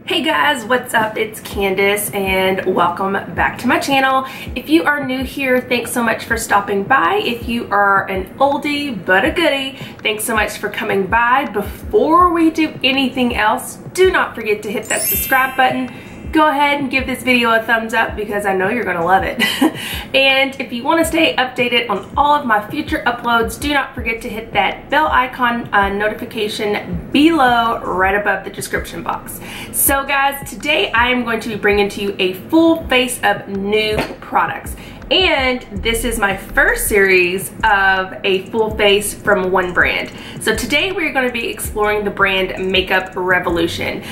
Hey guys, what's up? It's Candace and welcome back to my channel. If you are new here, thanks so much for stopping by. If you are an oldie but a goodie, thanks so much for coming by. Before we do anything else, do not forget to hit that subscribe button. Go ahead and give this video a thumbs up because I know you're gonna love it. And if you want to stay updated on all of my future uploads, do not forget to hit that bell icon notification below right above the description box. So guys, today I am going to be bringing to you a full face of new products. And this is my first series of a full face from one brand. So today we're going to be exploring the brand Makeup Revolution.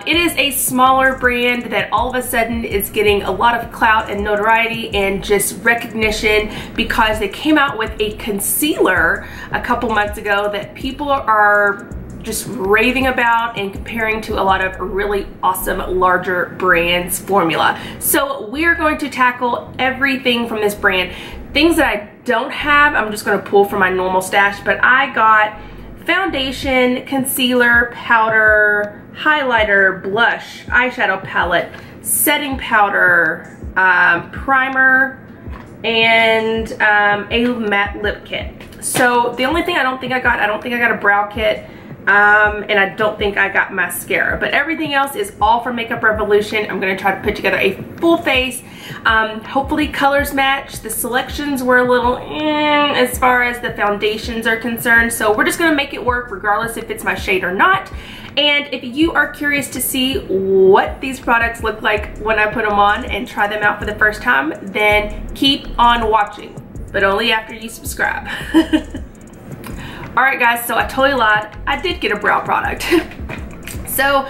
It is a smaller brand that all of a sudden is getting a lot of clout and notoriety and just recognition because they came out with a concealer a couple months ago that people are just raving about and comparing to a lot of really awesome larger brands formula. So we're going to tackle everything from this brand. Things that I don't have, I'm just going to pull from my normal stash, but I got foundation, concealer, powder, highlighter, blush, eyeshadow palette, setting powder, primer, and a matte lip kit. So the only thing I don't think I got a brow kit. And I don't think I got mascara, but everything else is all from Makeup Revolution. I'm going to try to put together a full face. Hopefully colors match. The selections were a little as far as the foundations are concerned, so we're just going to make it work regardless if it's my shade or not. And if you are curious to see what these products look like when I put them on and try them out for the first time, then keep on watching, but only after you subscribe. Alright guys, so I totally lied. I did get a brow product. So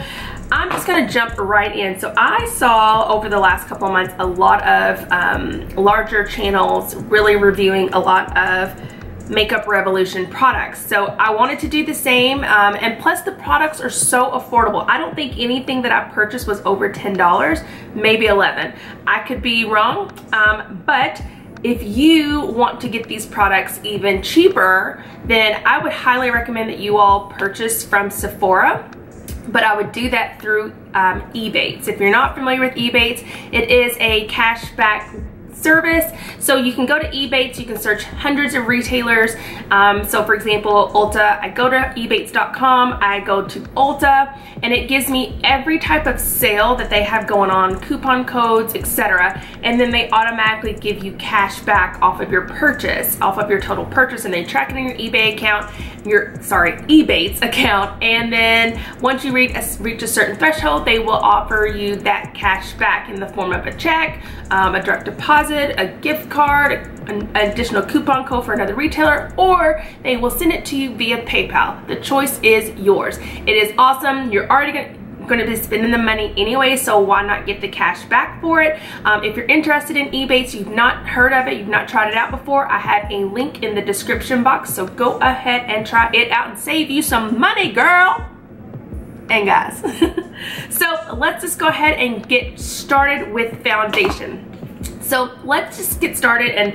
I'm just gonna jump right in. So I saw over the last couple of months a lot of larger channels really reviewing a lot of Makeup Revolution products. So I wanted to do the same, and plus the products are so affordable. I don't think anything that I purchased was over $10, maybe $11. I could be wrong, but if you want to get these products even cheaper, then I would highly recommend that you all purchase from Sephora, but I would do that through Ebates. If you're not familiar with Ebates, it is a cashback service. So you can go to Ebates, you can search hundreds of retailers. So for example, Ulta, I go to ebates.com, I go to Ulta, and it gives me every type of sale that they have going on, coupon codes, etc. And then they automatically give you cash back off of your purchase, off of your total purchase, and they track it in your eBay account, Ebates account. And then once you reach a certain threshold, they will offer you that cash back in the form of a check, a direct deposit, a gift card, an additional coupon code for another retailer, or they will send it to you via PayPal. The choice is yours. It is awesome. You're already going to be spending the money anyway, so why not get the cash back for it? If you're interested in Ebates, you've not heard of it, you've not tried it out before, I have a link in the description box, so go ahead and try it out and save you some money, girl and guys. So let's just go ahead and get started with foundation. So let's just get started, and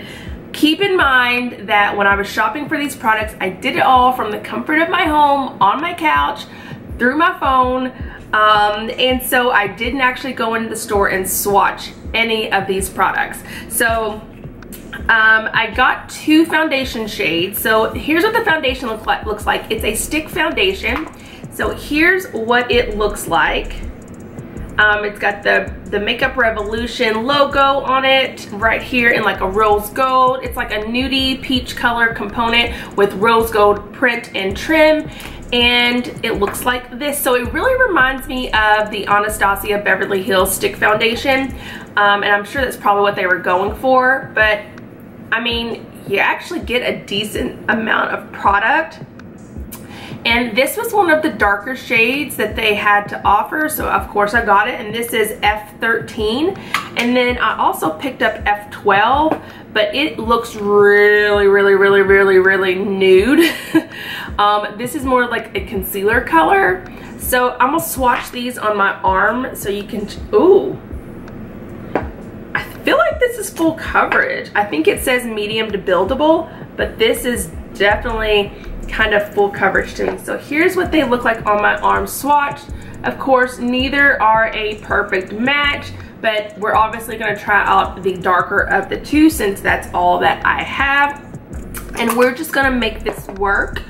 keep in mind that when I was shopping for these products, I did it all from the comfort of my home, on my couch, through my phone, and so I didn't actually go into the store and swatch any of these products. So I got two foundation shades. So here's what the foundation looks like. It's a stick foundation. So here's what it looks like. It's got the Makeup Revolution logo on it right here in like a rose gold. It's like a nudie peach color component with rose gold print and trim, and it looks like this. So it really reminds me of the Anastasia Beverly Hills stick foundation, and I'm sure that's probably what they were going for, but I mean, you actually get a decent amount of product. And this was one of the darker shades that they had to offer, so of course I got it, and this is F13. And then I also picked up F12, but it looks really, really, really, really, really nude. This is more like a concealer color. So I'm gonna swatch these on my arm so you can, ooh. I feel like this is full coverage. I think it says medium to buildable, but this is definitely kind of full coverage to me. So here's what they look like on my arm swatched. Of course, neither are a perfect match, but we're obviously going to try out the darker of the two since that's all that I have. And we're just going to make this work.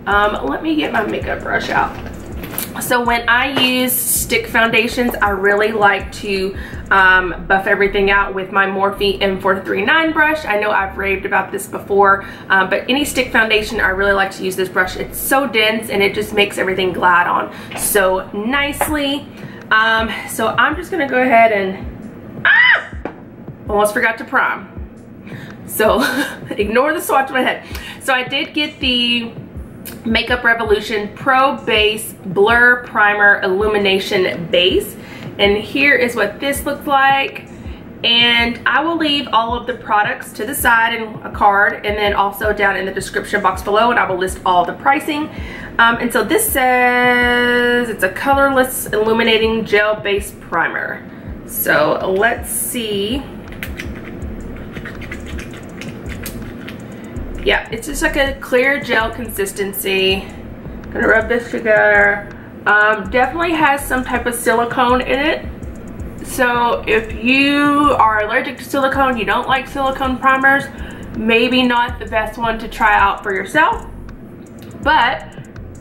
Let me get my makeup brush out. So when I use stick foundations, I really like to buff everything out with my Morphe M439 brush. I know I've raved about this before, but any stick foundation, I really like to use this brush. It's so dense and it just makes everything glide on so nicely. So I'm just gonna go ahead and, almost forgot to prime. So ignore the swatch on my head. So I did get the Makeup Revolution Pro Base Blur Primer Illumination Base, and here is what this looks like. And I will leave all of the products to the side in a card, and then also down in the description box below, and I will list all the pricing. And so this says it's a colorless illuminating gel base primer. So let's see. Yeah, it's just like a clear gel consistency. Gonna rub this together. Definitely has some type of silicone in it. So if you are allergic to silicone, you don't like silicone primers, maybe not the best one to try out for yourself, but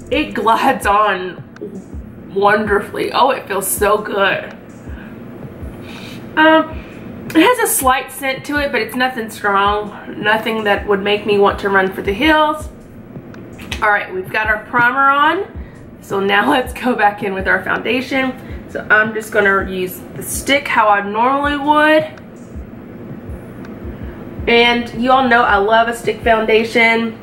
it glides on wonderfully. Oh, it feels so good. It has a slight scent to it, but it's nothing strong, nothing that would make me want to run for the hills. All right, we've got our primer on. So now let's go back in with our foundation. So I'm just gonna use the stick how I normally would. And you all know I love a stick foundation.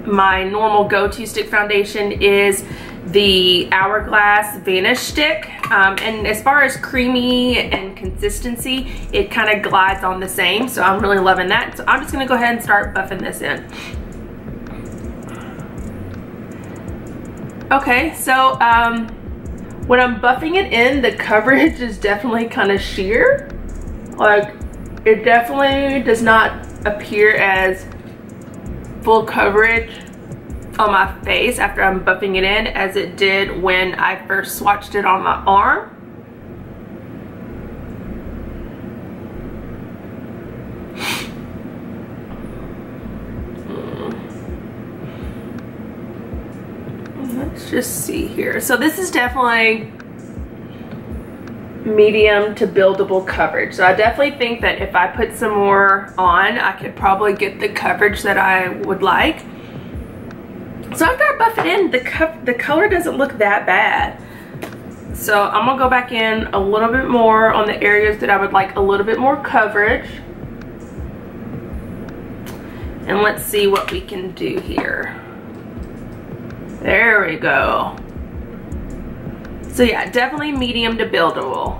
My normal go-to stick foundation is the Hourglass Vanish stick, and as far as creamy and consistency, it kind of glides on the same, so I'm really loving that. So I'm just gonna go ahead and start buffing this in. Okay, so when I'm buffing it in, the coverage is definitely kind of sheer. Like, it definitely does not appear as full coverage on my face after I'm buffing it in as it did when I first swatched it on my arm. Let's just see here. So this is definitely medium to buildable coverage. So I definitely think that if I put some more on, I could probably get the coverage that I would like. So after I buff it in, the color doesn't look that bad. So I'm gonna go back in a little bit more on the areas that I would like a little bit more coverage. And let's see what we can do here. There we go. So yeah, definitely medium to buildable.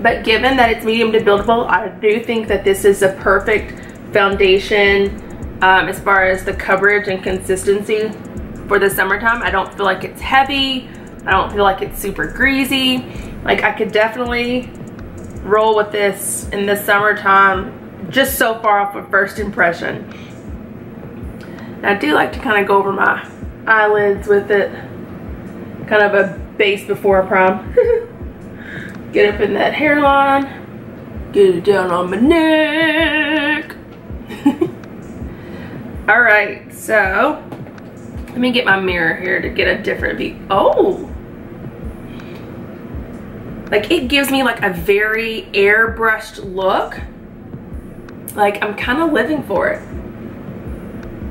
But given that it's medium to buildable, I do think that this is a perfect foundation as far as the coverage and consistency for the summertime. I don't feel like it's heavy. I don't feel like it's super greasy. Like, I could definitely roll with this in the summertime just so far off of first impression. And I do like to kind of go over my eyelids with it. Kind of a base before a prime. Get up in that hairline. Get it down on my neck. Alright, so let me get my mirror here to get a different view. Oh! Like, it gives me like a very airbrushed look. Like, I'm kind of living for it.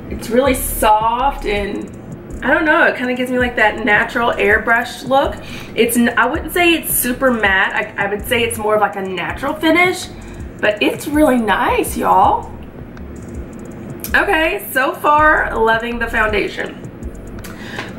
It's really soft and I don't know, it kind of gives me like that natural airbrush look. I wouldn't say it's super matte. I would say it's more of like a natural finish, but it's really nice, y'all. Okay, so far, loving the foundation.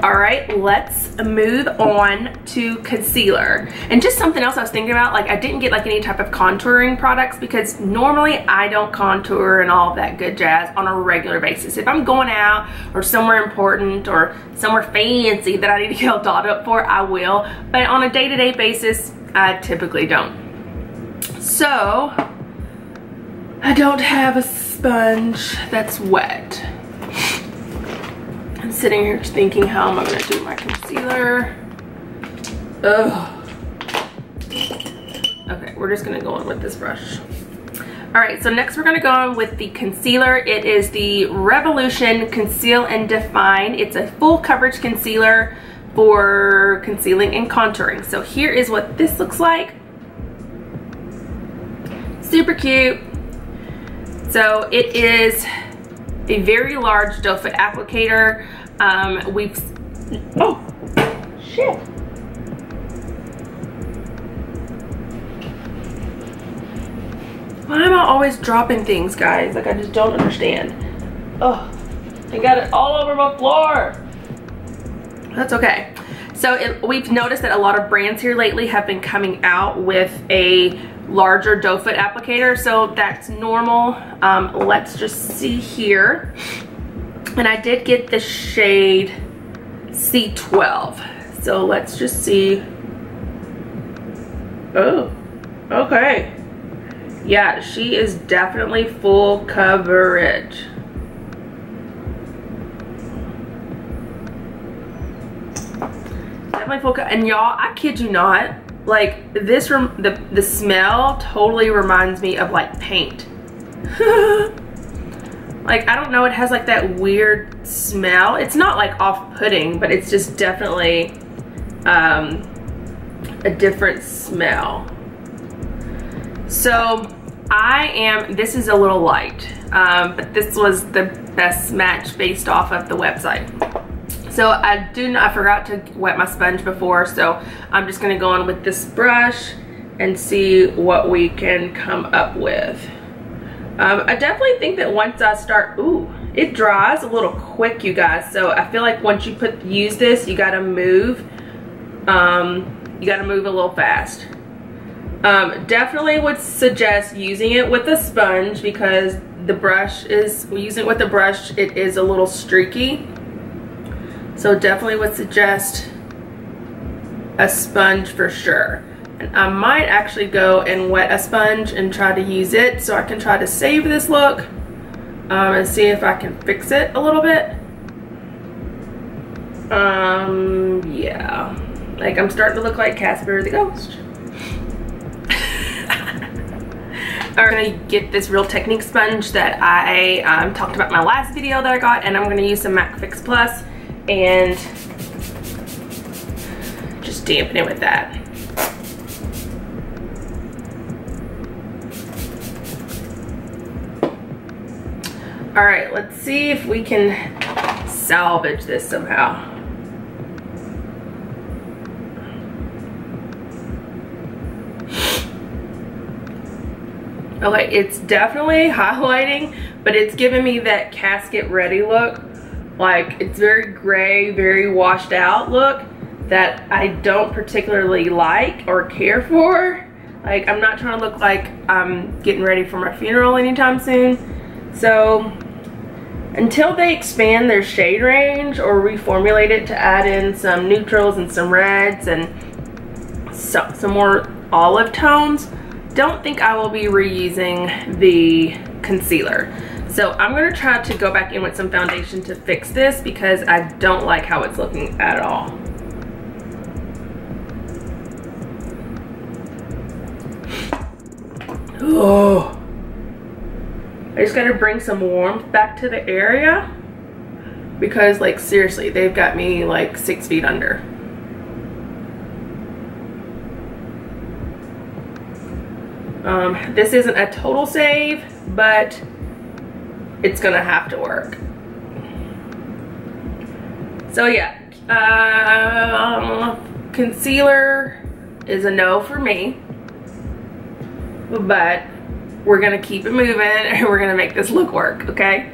All right, let's move on to concealer. And just something else I was thinking about, like, I didn't get like any type of contouring products because normally I don't contour and all of that good jazz on a regular basis. If I'm going out or somewhere important or somewhere fancy that I need to get all dolled up for, I will. But on a day-to-day basis, I typically don't. So, I don't have a sponge that's wet. sitting here thinking, how am I gonna do my concealer? Ugh. Okay, we're just gonna go in with this brush. All right, so next we're gonna go in with the concealer. It is the Revolution Conceal and Define. It's a full coverage concealer for concealing and contouring. So here is what this looks like. Super cute. So it is a very large doe foot applicator. Oh, shit. Why am I always dropping things, guys? Like, I just don't understand. Oh, I got it all over my floor. That's okay. So we've noticed that a lot of brands here lately have been coming out with a larger doe foot applicator, so that's normal. Let's just see here. And I did get the shade C12. So let's just see. Oh, okay. Yeah, she is definitely full coverage. Definitely full coverage. And y'all, I kid you not, like this, the smell totally reminds me of like paint. Like, I don't know, it has like that weird smell. It's not like off-putting, but it's just definitely a different smell. So this is a little light, but this was the best match based off of the website. So I forgot to wet my sponge before, so I'm just gonna go on with this brush and see what we can come up with. I definitely think that once I start, ooh, it dries a little quick, you guys. So I feel like once you use this, you gotta move. You gotta move a little fast. Definitely would suggest using it with a sponge because the brush is, using it with the brush, it is a little streaky. So definitely would suggest a sponge for sure. And I might actually go and wet a sponge and try to use it so I can try to save this look and see if I can fix it a little bit. Yeah. Like, I'm starting to look like Casper the Ghost. I'm gonna get this Real Technique sponge that I talked about in my last video that I got, and I'm gonna use some MAC Fix Plus and just dampen it with that. All right, let's see if we can salvage this somehow. Okay, it's definitely highlighting, but it's giving me that casket ready look. Like, it's very gray, very washed out look that I don't particularly like or care for. Like, I'm not trying to look like I'm getting ready for my funeral anytime soon. So until they expand their shade range or reformulate it to add in some neutrals and some reds and some more olive tones, don't think I will be reusing the concealer. So I'm gonna try to go back in with some foundation to fix this because I don't like how it's looking at all. Oh, I just gotta bring some warmth back to the area because, like, seriously, they've got me like 6 feet under. This isn't a total save, but it's gonna have to work. So yeah, concealer is a no for me, but we're gonna keep it moving and we're gonna make this look work, okay?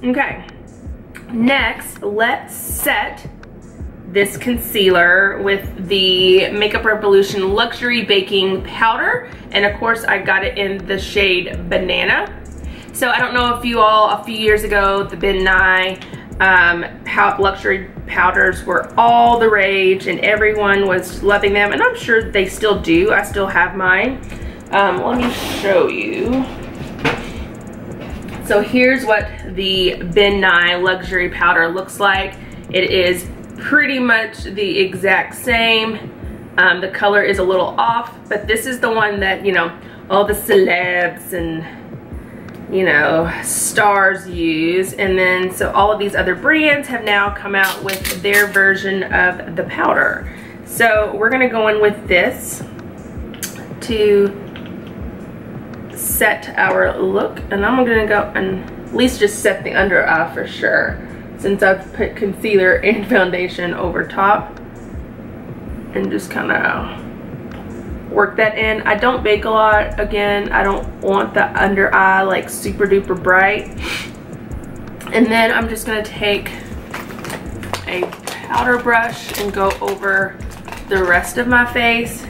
Okay, next let's set this concealer with the Makeup Revolution Luxury Baking Powder, and of course I got it in the shade Banana. So I don't know if you all, a few years ago, the Ben Nye luxury powders were all the rage and everyone was loving them, and I'm sure they still do. I still have mine. Let me show you. So here's what the Ben Nye Luxury Powder looks like. It is pretty much the exact same. The color is a little off, but this is the one that, you know, all the celebs and, you know, stars use. And then so all of these other brands have now come out with their version of the powder. So we're gonna go in with this to set our look, and I'm gonna go and at least just set the under eye for sure, since I've put concealer and foundation over top, and just kind of work that in. I don't bake a lot. Again, I don't want the under eye like super duper bright. And then I'm just gonna take a powder brush and go over the rest of my face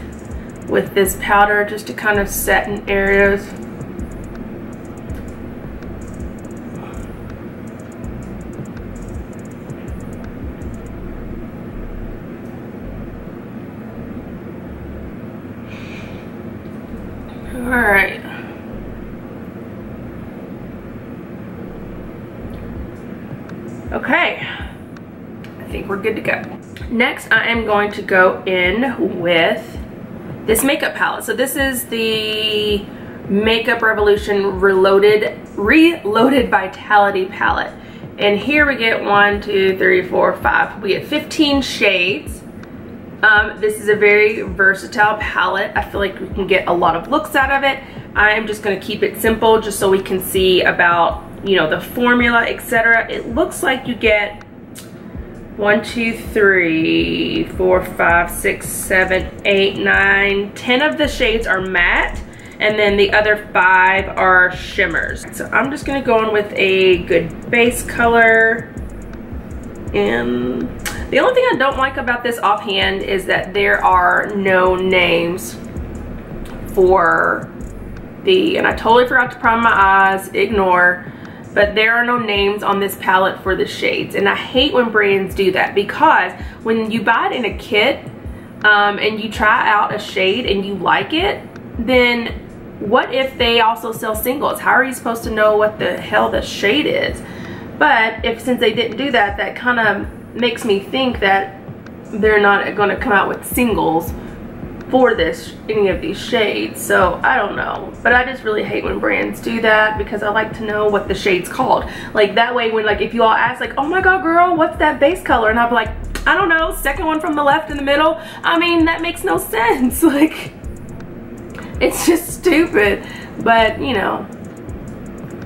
with this powder, just to kind of set in areas. All right. Okay, I think we're good to go. Next, I am going to go in with this makeup palette. So this is the Makeup Revolution Reloaded Vitality Palette. And here we get 1, 2, 3, 4, 5. We get 15 shades. This is a very versatile palette. I feel like we can get a lot of looks out of it. I am just going to keep it simple just so we can see about, you know, the formula, etc. It looks like you get 1, 2, 3, 4, 5, 6, 7, 8, 9, 10 of the shades are matte, and then the other 5 are shimmers. So I'm just gonna go in with a good base color. And the only thing I don't like about this offhand is that there are no names for and I totally forgot to prime my eyes, ignore, but there are no names on this palette for the shades. And I hate when brands do that, because when you buy it in a kit and you try out a shade and you like it, then what if they also sell singles? How are you supposed to know what the hell the shade is? But since they didn't do that, that kind of makes me think that they're not going to come out with singles for any of these shades. So I don't know, but I just really hate when brands do that, because I like to know what the shade's called. Like that way, when like if you all ask like, oh my god girl, what's that base color, and I'll be like, I don't know, second one from the left in the middle. I mean, that makes no sense. Like, it's just stupid. But you know,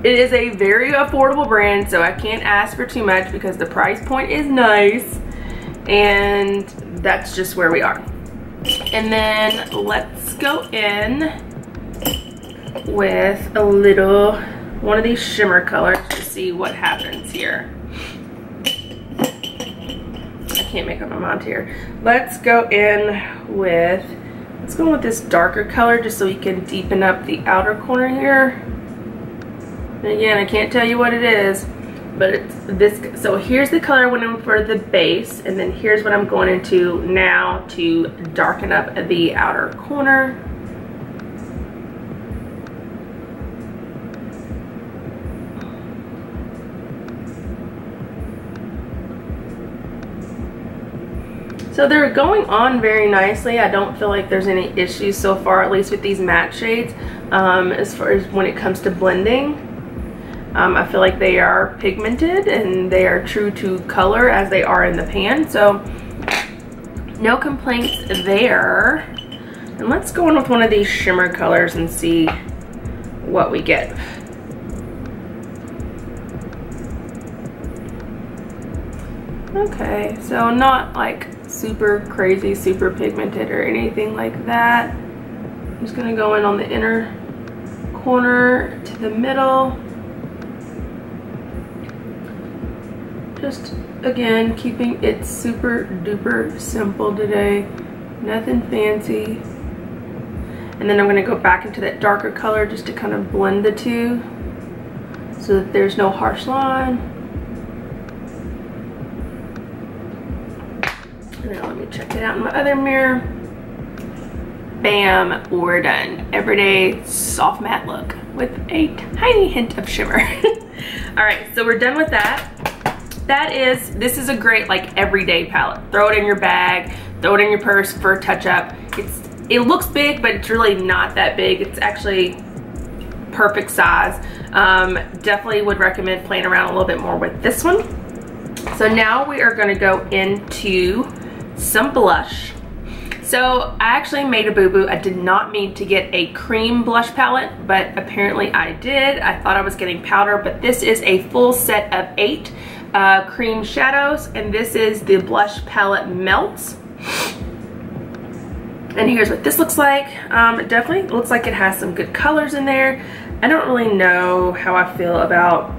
it is a very affordable brand, so I can't ask for too much because the price point is nice, and that's just where we are. And then let's go in with one of these shimmer colors to see what happens here. I can't make up my mind here. Let's go in with this darker color just so we can deepen up the outer corner here. And again, I can't tell you what it is, but it's this. So here's the color I went in for the base, and then here's what I'm going into now to darken up the outer corner. So they're going on very nicely. I don't feel like there's any issues so far, at least with these matte shades, as far as when it comes to blending. I feel like they are pigmented and they are true to color as they are in the pan, so no complaints there. And let's go in with one of these shimmer colors and see what we get. Okay, so not like super crazy, super pigmented or anything like that. I'm just gonna go in on the inner corner to the middle. Just again, keeping it super duper simple today, nothing fancy. And then I'm gonna go back into that darker color just to kind of blend the two so that there's no harsh line. And now let me check it out in my other mirror. Bam, we're done. Everyday soft matte look with a tiny hint of shimmer. All right, so we're done with that. This is a great like everyday palette. Throw it in your bag, throw it in your purse for a touch up. It looks big, but it's really not that big. It's actually perfect size. Definitely would recommend playing around a little bit more with this one. So now we are gonna go into some blush. So I actually made a boo-boo. I did not mean to get a cream blush palette, but apparently I did. I thought I was getting powder, but this is a full set of 8 cream shadows, and this is the blush palette Melts. And here's what this looks like. It definitely looks like it has some good colors in there. I don't really know how I feel about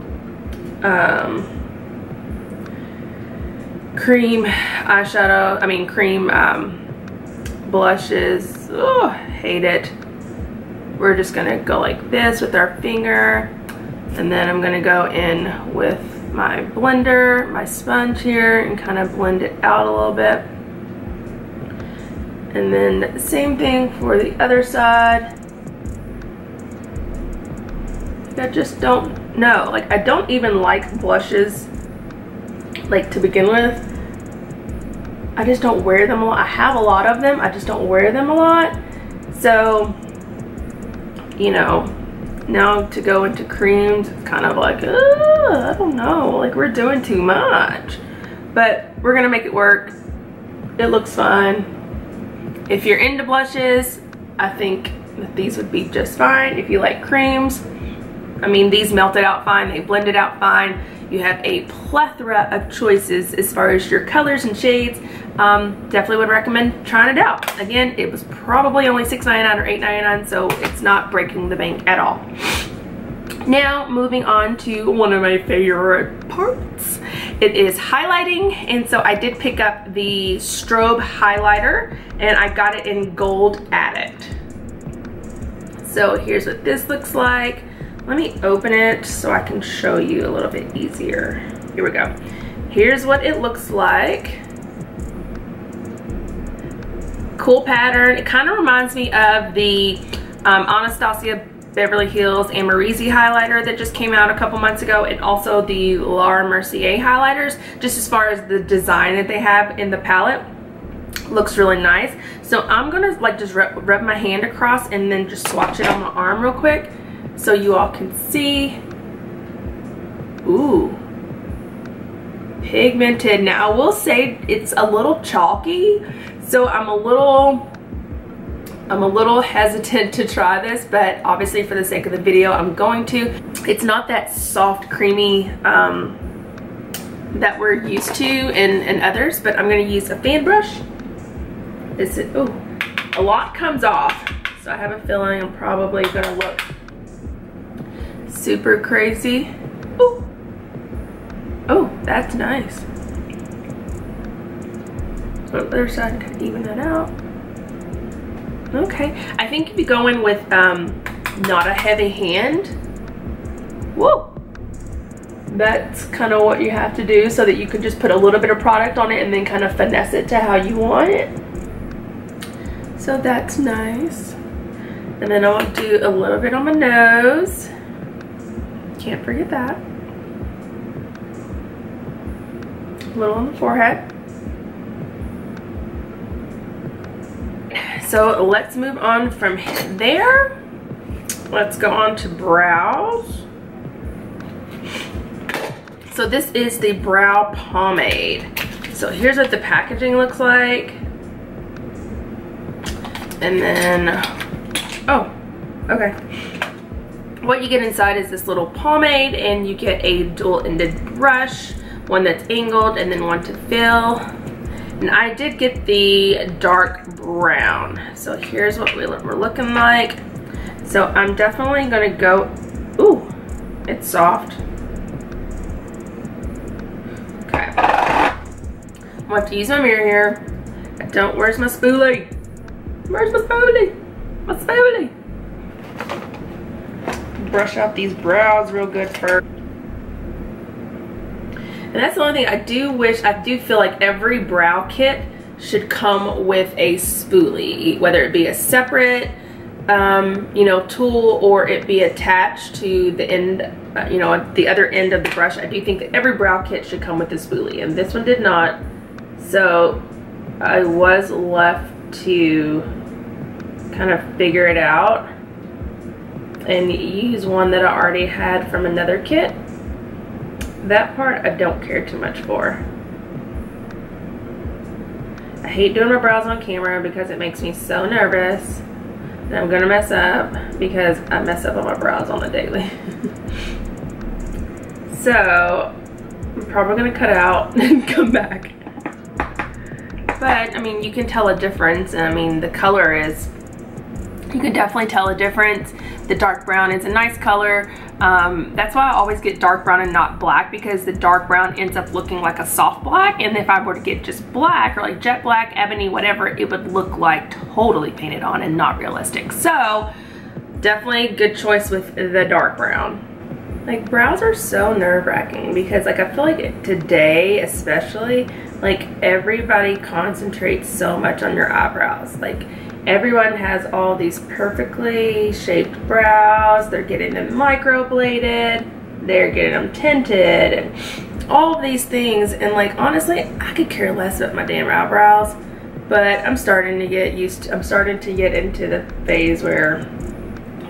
cream eyeshadow, cream blushes. Oh, hate it. We're just gonna go like this with our finger, and then I'm gonna go in with my blender, my sponge here, and kind of blend it out a little bit. And then same thing for the other side. I just don't know. Like, I don't even like blushes, like, to begin with. I just don't wear them a lot. I have a lot of them. I just don't wear them a lot. So, you know, now to go into creams, it's kind of like, I don't know. Like, we're doing too much. But we're going to make it work. It looks fine. If you're into blushes, I think that these would be just fine. If you like creams, I mean, these melted out fine, they blended out fine. You have a plethora of choices as far as your colors and shades. Definitely would recommend trying it out. Again, it was probably only $6.99 or $8.99, so it's not breaking the bank at all. Now, moving on to one of my favorite parts. It is highlighting, and so I did pick up the strobe highlighter, and I got it in Gold Addict. So here's what this looks like. Let me open it so I can show you a little bit easier. Here we go. Here's what it looks like. Cool pattern. It kind of reminds me of the Anastasia Beverly Hills and Amrezy highlighter that just came out a couple months ago, and also the Laura Mercier highlighters, just as far as the design that they have in the palette. Looks really nice. So I'm gonna like just rub my hand across and then just swatch it on my arm real quick so you all can see. Ooh, pigmented. Now I will say it's a little chalky, so I'm a little hesitant to try this, but obviously for the sake of the video I'm going to. It's not that soft creamy that we're used to in others, but I'm going to use a fan brush. Ooh, a lot comes off, so I have a feeling I'm probably going to look super crazy. Ooh. Oh, that's nice. So the other side, kind of even that out. Okay, I think if you go in with not a heavy hand, whoa, that's kind of what you have to do, so that you can just put a little bit of product on it and then kind of finesse it to how you want it. So that's nice. And then I'll do a little bit on my nose. Can't forget that. A little on the forehead. So let's move on from there. Let's go on to brows. So this is the brow pomade. So here's what the packaging looks like. And then, oh, okay. What you get inside is this little pomade, and you get a dual-ended brush, one that's angled and then one to fill. And I did get the dark brown. So here's what we're looking like. So I'm definitely gonna go, ooh, it's soft. Okay. I'm gonna have to use my mirror here. Where's my spoolie? Where's my spoolie? My spoolie. Brush out these brows real good first. And that's the only thing I do feel like every brow kit should come with a spoolie, whether it be a separate you know, tool or it be attached to the end, you know, the other end of the brush. I do think that every brow kit should come with this spoolie, and this one did not. So I was left to kind of figure it out and use one that I already had from another kit. That part I don't care too much for. I hate doing my brows on camera because it makes me so nervous that I'm gonna mess up, because I mess up on my brows on the daily. So I'm probably gonna cut out and come back. But I mean, you can tell a difference. I mean, the color is, you can definitely tell a difference. The dark brown is a nice color. That's why I always get dark brown and not black, because the dark brown ends up looking like a soft black, and if I were to get just black or like jet black, ebony, whatever, it would look like totally painted on and not realistic. So definitely good choice with the dark brown. Like, brows are so nerve-wracking because, like, I feel like today especially, like, everybody concentrates so much on your eyebrows. Like, everyone has all these perfectly shaped brows. They're getting them microbladed, they're getting them tinted, and all of these things. And like, honestly, I could care less about my damn eyebrows, but I'm starting to get used to, I'm starting to get into the phase where,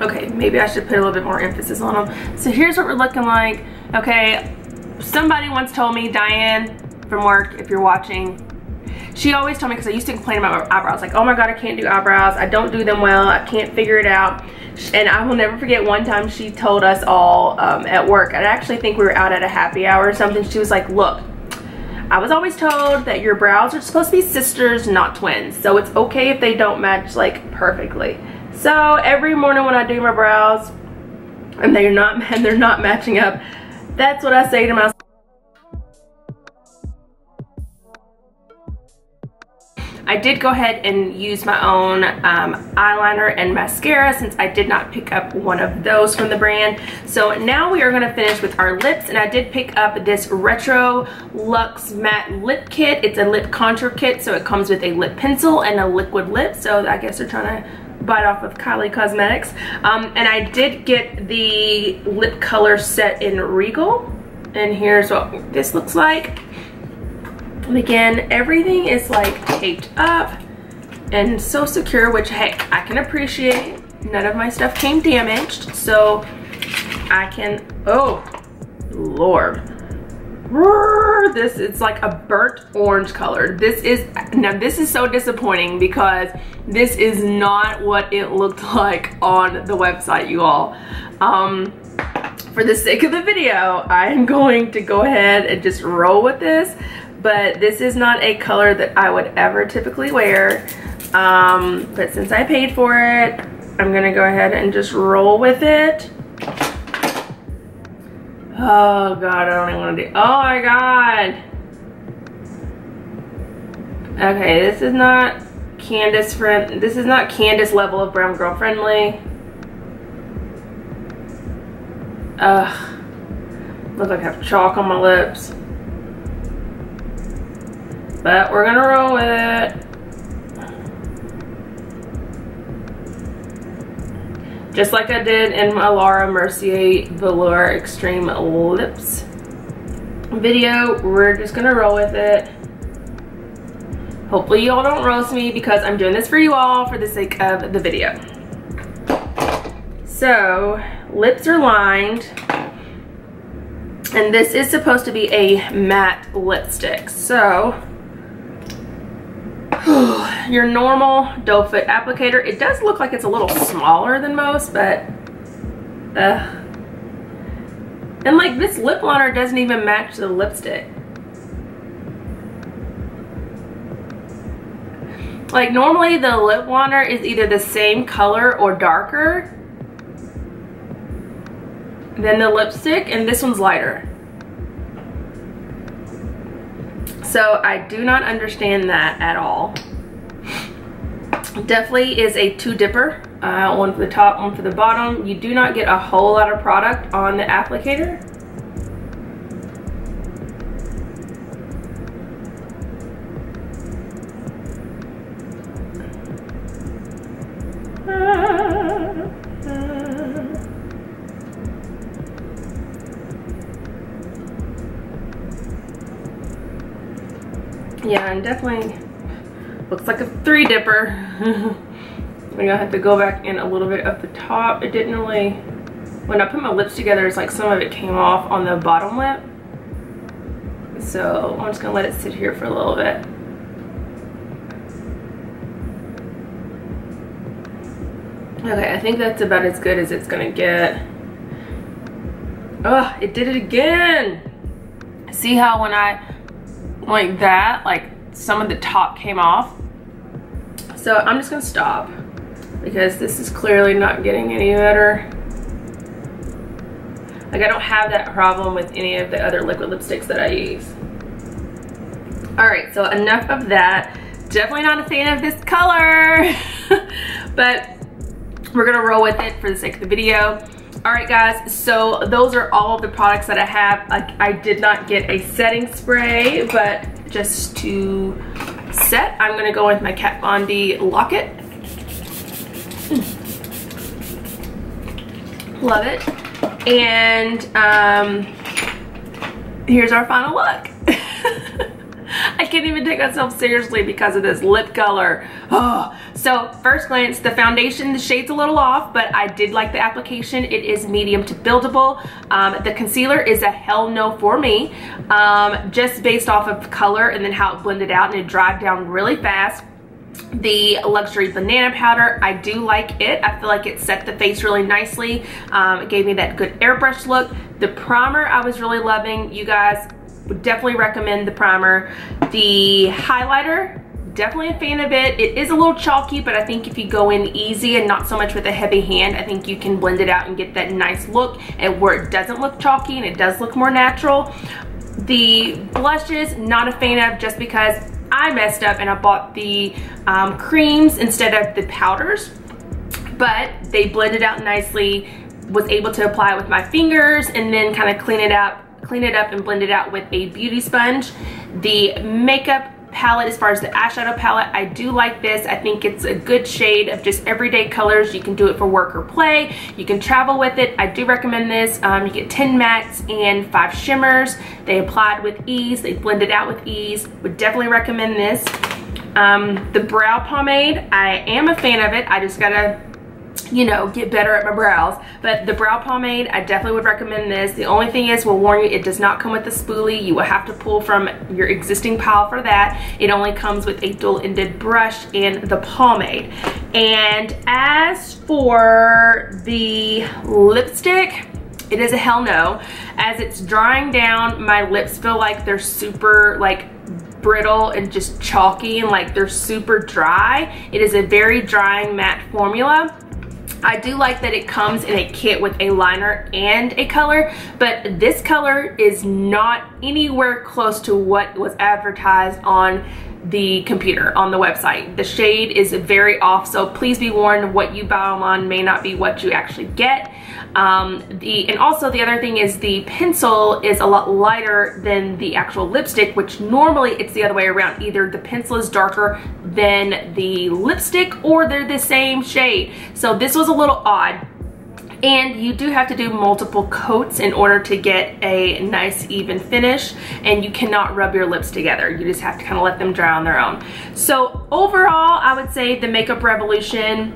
okay, maybe I should put a little bit more emphasis on them. So here's what we're looking like. Okay, somebody once told me, Diane from work, if you're watching, she always told me, because I used to complain about my eyebrows, like, oh my god, I can't do eyebrows, I don't do them well, I can't figure it out. And I will never forget one time she told us all at work, I actually think we were out at a happy hour or something, she was like, look, I was always told that your brows are supposed to be sisters, not twins, so it's okay if they don't match like perfectly. So every morning when I do my brows and they're not matching up, that's what I say to myself. I did go ahead and use my own eyeliner and mascara, since I did not pick up one of those from the brand. So now we are going to finish with our lips, and I did pick up this Retro Luxe Matte Lip Kit. It's a lip contour kit, so it comes with a lip pencil and a liquid lip, so I guess they're trying to bite off of Kylie Cosmetics. And I did get the lip color set in Regal, and here's what this looks like. And again, everything is like taped up and so secure, which, hey, I can appreciate. None of my stuff came damaged, so I can, oh Lord, this, it's like a burnt orange color. This is, now this is so disappointing because this is not what it looked like on the website, you all. For the sake of the video, I am going to go ahead and just roll with this. But this is not a color that I would ever typically wear. But since I paid for it, I'm gonna go ahead and just roll with it. Oh God, I don't even wanna do, oh my God. Okay, this is not Candace friend, this is not Candace level of brown girl friendly. Ugh, look like I have chalk on my lips. But we're gonna roll with it. Just like I did in my Laura Mercier Velour Extreme Lips video, we're just gonna roll with it. Hopefully y'all don't roast me, because I'm doing this for you all for the sake of the video. So, lips are lined. And this is supposed to be a matte lipstick. So, your normal doe foot applicator. It does look like it's a little smaller than most, but and like, this lip liner doesn't even match the lipstick. Like, normally the lip liner is either the same color or darker than the lipstick, and this one's lighter. So I do not understand that at all. Definitely is a two dipper, one for the top, one for the bottom. You do not get a whole lot of product on the applicator. Yeah, and definitely looks like a 3 dipper. I'm gonna have to go back in a little bit up the top. It didn't really, when I put my lips together, it's like some of it came off on the bottom lip. So I'm just gonna let it sit here for a little bit. Okay, I think that's about as good as it's gonna get. Oh, it did it again. See how when I, like that, like some of the top came off? So I'm just gonna stop because this is clearly not getting any better. Like I don't have that problem with any of the other liquid lipsticks that I use. All right, so enough of that. Definitely not a fan of this color, but we're gonna roll with it for the sake of the video. All right guys, so those are all of the products that I have. I did not get a setting spray, but just to set, I'm gonna go with my Kat Von D Locket. Love it. And here's our final look. I can't even take myself seriously because of this lip color. Oh. So first glance, the foundation, the shade's a little off, but I did like the application. It is medium to buildable. The concealer is a hell no for me, just based off of color and then how it blended out, and it dried down really fast. The luxury banana powder, I do like it. I feel like it set the face really nicely. It gave me that good airbrush look. The primer I was really loving. You guys would definitely recommend the primer. The highlighter, definitely a fan of it. It is a little chalky, but I think if you go in easy and not so much with a heavy hand, I think you can blend it out and get that nice look, and where it doesn't look chalky and it does look more natural. The blushes, not a fan of, just because I messed up and I bought the creams instead of the powders, but they blended out nicely. Was able to apply it with my fingers and then kind of clean it up and blend it out with a beauty sponge. The makeup palette, as far as the eyeshadow palette, I do like this. I think it's a good shade of just everyday colors. You can do it for work or play. You can travel with it. I do recommend this. You get 10 mattes and 5 shimmers. They applied with ease. They blended out with ease. Would definitely recommend this. The brow pomade, I am a fan of it. I just gotta, you know, get better at my brows. But the brow pomade, I definitely would recommend this. The only thing is, we'll warn you, it does not come with a spoolie. You will have to pull from your existing pile for that. It only comes with a dual-ended brush and the pomade. And as for the lipstick, it is a hell no. As it's drying down, my lips feel like they're super like brittle and just chalky, and like they're super dry. It is a very drying matte formula. I do like that it comes in a kit with a liner and a color, but this color is not anywhere close to what was advertised on the computer, on the website. The shade is very off, so please be warned, what you buy online may not be what you actually get. And also the other thing is the pencil is a lot lighter than the actual lipstick, which normally it's the other way around. Either the pencil is darker than the lipstick or they're the same shade. So this was a little odd. And you do have to do multiple coats in order to get a nice even finish, and you cannot rub your lips together. You just have to kind of let them dry on their own. So overall, I would say the Makeup Revolution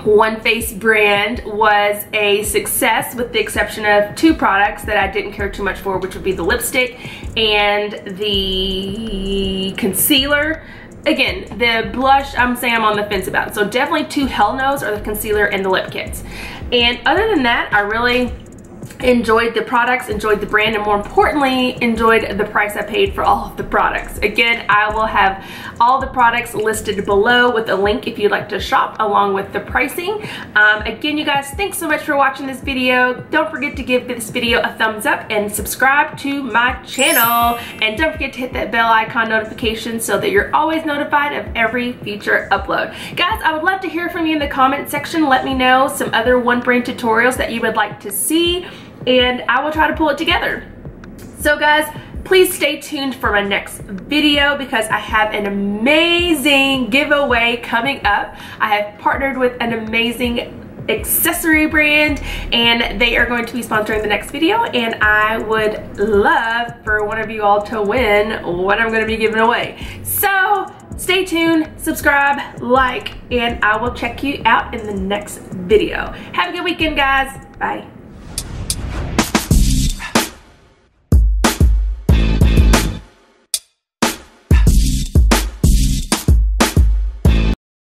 One Face brand was a success, with the exception of 2 products that I didn't care too much for, which would be the lipstick and the concealer. Again, the blush, I'm saying I'm on the fence about. So definitely 2 hell no's are the concealer and the lip kits. And other than that, I really enjoyed the products, enjoyed the brand, and more importantly, enjoyed the price I paid for all of the products. Again, I will have all the products listed below with a link if you'd like to shop, along with the pricing. Again, you guys, thanks so much for watching this video. Don't forget to give this video a thumbs up and subscribe to my channel. And don't forget to hit that bell icon notification so that you're always notified of every future upload. Guys, I would love to hear from you in the comment section. Let me know some other one brand tutorials that you would like to see, and I will try to pull it together. So guys, please stay tuned for my next video, because I have an amazing giveaway coming up. I have partnered with an amazing accessory brand, and they are going to be sponsoring the next video, and I would love for one of you all to win what I'm going to be giving away. So stay tuned, subscribe, like, and I will check you out in the next video. Have a good weekend, guys. Bye.